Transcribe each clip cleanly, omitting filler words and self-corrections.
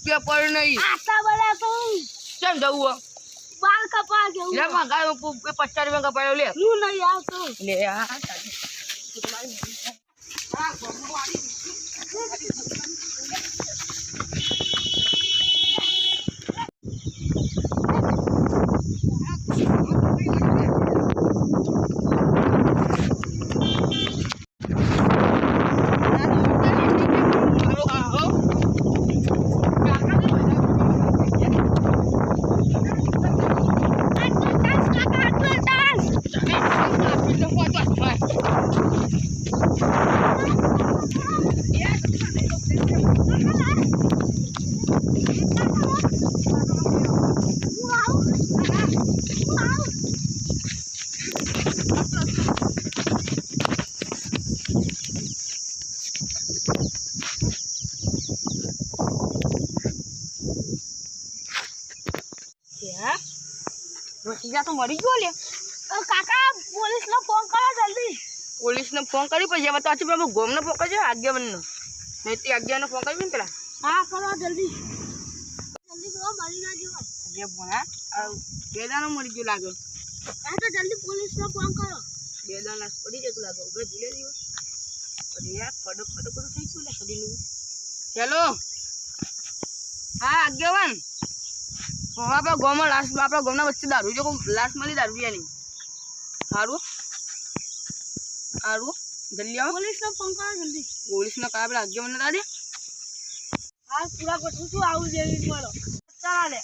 ₹1 पर नहीं चल जाऊँ बाल कपा गया ले मंगा 50 रुपया का पायो ले तू नहीं आ तो ले यार ભતીજા તો મરી ગયો લે કાકા પોલીસ ને ફોન કરો જલ્દી પોલીસ ને ફોન કરી પછી હવે તો આથી પેલા ગોમ ને ફોન કરજો આગેવાન નો મેથી આગેવાન ફોન કરી પેલા હા કરો જલ્દી જલ્દી જો મરી ના જો જે ભણા આ બેદાનો મરી ગયો લાગે આ તો જલ્દી પોલીસ ને ફોન કરો બેદાના પડી જતું લાગે ઉભે જીલે દીવો પડી યાર કડક કડક તો થઈ ગયું લે સડી નું હેલો હા આગેવાન આપણા ગામમાં લાસ્ટ આપણા ગામના વચ્ચે દારૂ જો લાસ્ટ મળી દારૂ પીવાની સારું સારું જલ્દી આવો પોલીસ ને ફોન કરો જલ્દી પોલીસ ને કયા પેલા આગેવાન ના દે હા પૂરા ગોઠવું છું આવું જેવી મળો ચાલા લે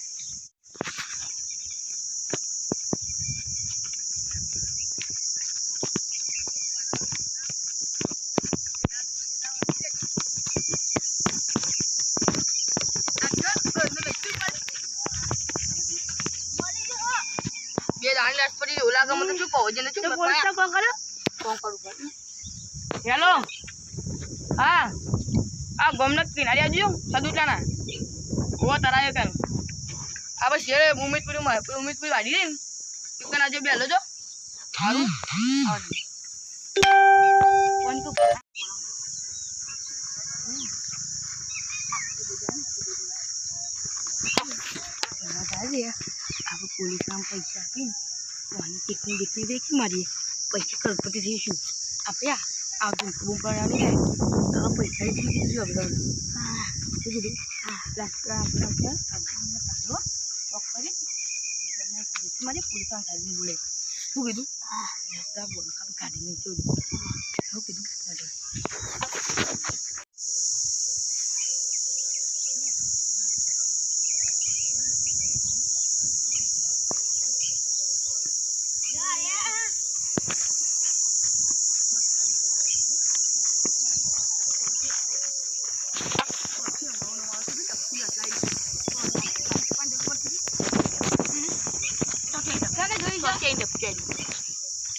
બે દાણી લાસ્ટ પડી ઓલા ગમે તો શું કહો જેને શું પોલીસ ને ફોન કરો ફોન કરું હેલો હા આ ગમનત કિનારે આવજો સદુટાના ઓ તરાયો કાન આ બસ શેરે ઉમેદપુરી વાડી દે ને કન આજે બેલો જો સારું ફોન તો આપણે પોલીસ નામ પૈસા આપીને વાની ટીકની દીકરી દેખી મારીએ પૈસા કરોડપતિ થઈશું આપણે આ બૂમ કરવાની જાય પૈસા થઈ જઈશું આપણે હા શું કીધું હા લાસ્ટ આપણે પાડો ચોક કરી મારી પોલીસ સાહેબ બોલે શું કીધું હા લાસ્ટ બોલો કાઢીને શું કીધું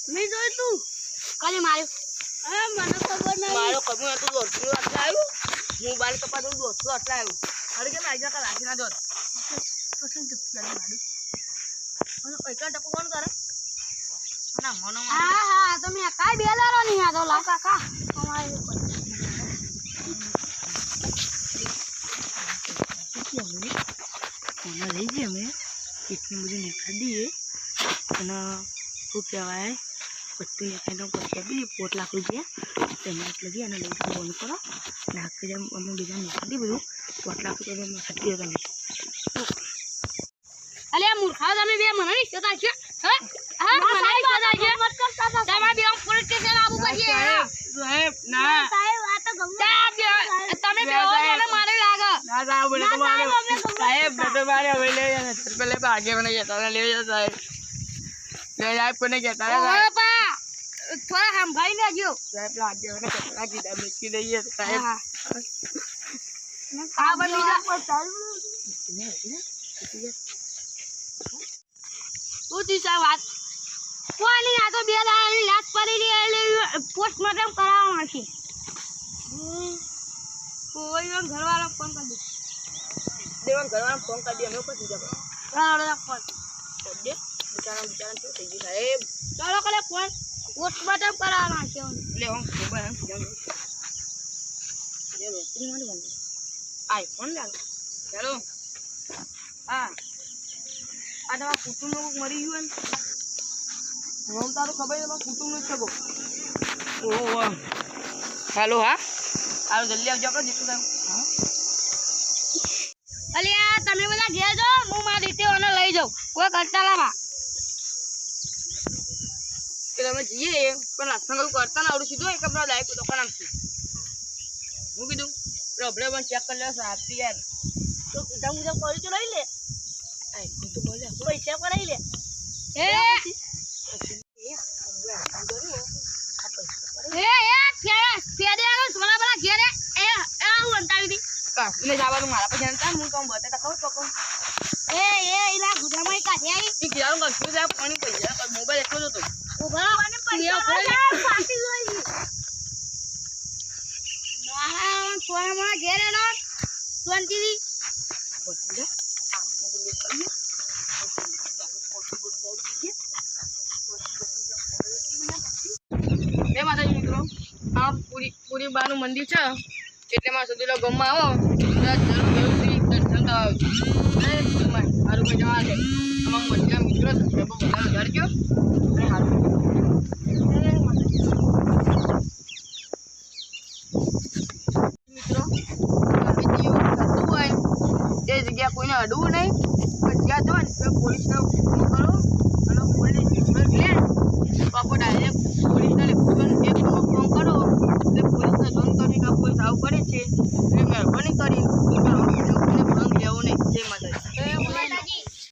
મેં જોયું તું કાલે માર્યો હા મને ખબર નહીં મારો કમું હતું દોડતું આટલા આવ્યું હું બાલ કપા દઉં દોડતું આટલા આવ્યું અરે કે આજે કાલ રાખી ના દોડ પૈસા ટપકવાનું તારે ના મનો હા હા તમે કાઈ બેલારો નહીં આ તો લા કાકા તમારે કોના લઈ જઈએ અમે એટલું બધું નેખા દઈએ અને શું કહેવાય પટ્ટી નેખાઈને પછી આપી પોટ લાખું છે તેમાં લગી અને લઈ બંધ કરો નાખી અમે બીજા નેખા દઈએ બધું પોટ લાખું તો અમે સટી તમે અલે મૂર્ખા તમે બે મને નહીં શોધા છે હા હા મને નહીં શોધા છે મત કરતા તમારે બે પોલીસ સ્ટેશન આવું પડશે સાહેબ ના સાહેબ આ તો ગમે તમે બે મને મારે લાગે ના સાહેબ બોલે તો મારે સાહેબ તો મારે હવે લે પેલે ભાગે મને કહેતા લે સાહેબ લે સાહેબ કોને કહેતા ઓય પા થોડા સંભાળી લેજો સાહેબ લાગે મને કહેતા કીધા બેસી દઈએ સાહેબ આ બીજા તું દીસા વાત કોની આ તો બે દાડાની લાત પડી એટલે પોસ્ટમોર્ટમ કરાવવા છે કોઈ ઘરવાળા ફોન કરી દેવાન ઘરવાળા ફોન કરી દે અમે પછી જવા ઘરવાળા ફોન કરી દે બિચારા શું થઈ ગયું સાહેબ ચાલો કરે ફોન પોસ્ટમોર્ટમ કરાવવાના છે લે હું મોબાઈલ આમ જામ લે બેટરી માં બંધ આઈફોન લે ચાલો હા આ તમારા કુટુંબનું કોક મરી ગયું ને હું તારું ખબર છે તમારા કુટુંબનું જ છે કોક ઓહો હાલો હા હાલો જલ્દી આવજો આપણે જેટલું થયું હા અલ્યા તમે બધા ઘેર જાઓ હું મારી રીતે ઓને લઈ જાઉં કોઈ કરતા લાવા કે તમે જઈએ પણ નાસ્તા કરું કરતા ના આવડું સીધું એક આપણા ડાયરેક્ટ દુકાન આમ હું કીધું રબડે પણ ચેક કરી લે સાચી યાર તો કીધા મુજબ કરી તો લઈ લે આઈફોન તો બોલે પૈસા કરાવી લે એ ફેરે આગળ સોના બલા ઘેરે એ આવું અંતાવી દી કાશીને જવાનું મારા પછી અંતા હું કામ બતાતા કહું તો કહું એ ઇલા ગુજામાં કાઢી આવી એ કીધું કશું જાય પાણી પૈસા મોબાઈલ એટલો જ હતો ઉભા અને પૈસા પાટી જોઈ મારા સોના ઘેરે નો શાંતિથી બે માતાજી મિત્રો આ પૂરી બાનું મંદિર છે એટલે માં સુધી ગમમાં આવો જરૂરથી દર્શન તો આવજો મારું કોઈ જવા છે તમામ બધા મિત્રો સબસ્ક્રાઈબર બધા વધારજો અને સારું મિત્રો થતું હોય એ જગ્યા કોઈને અડવું નહીં પણ જ્યાં જો ને પોલીસના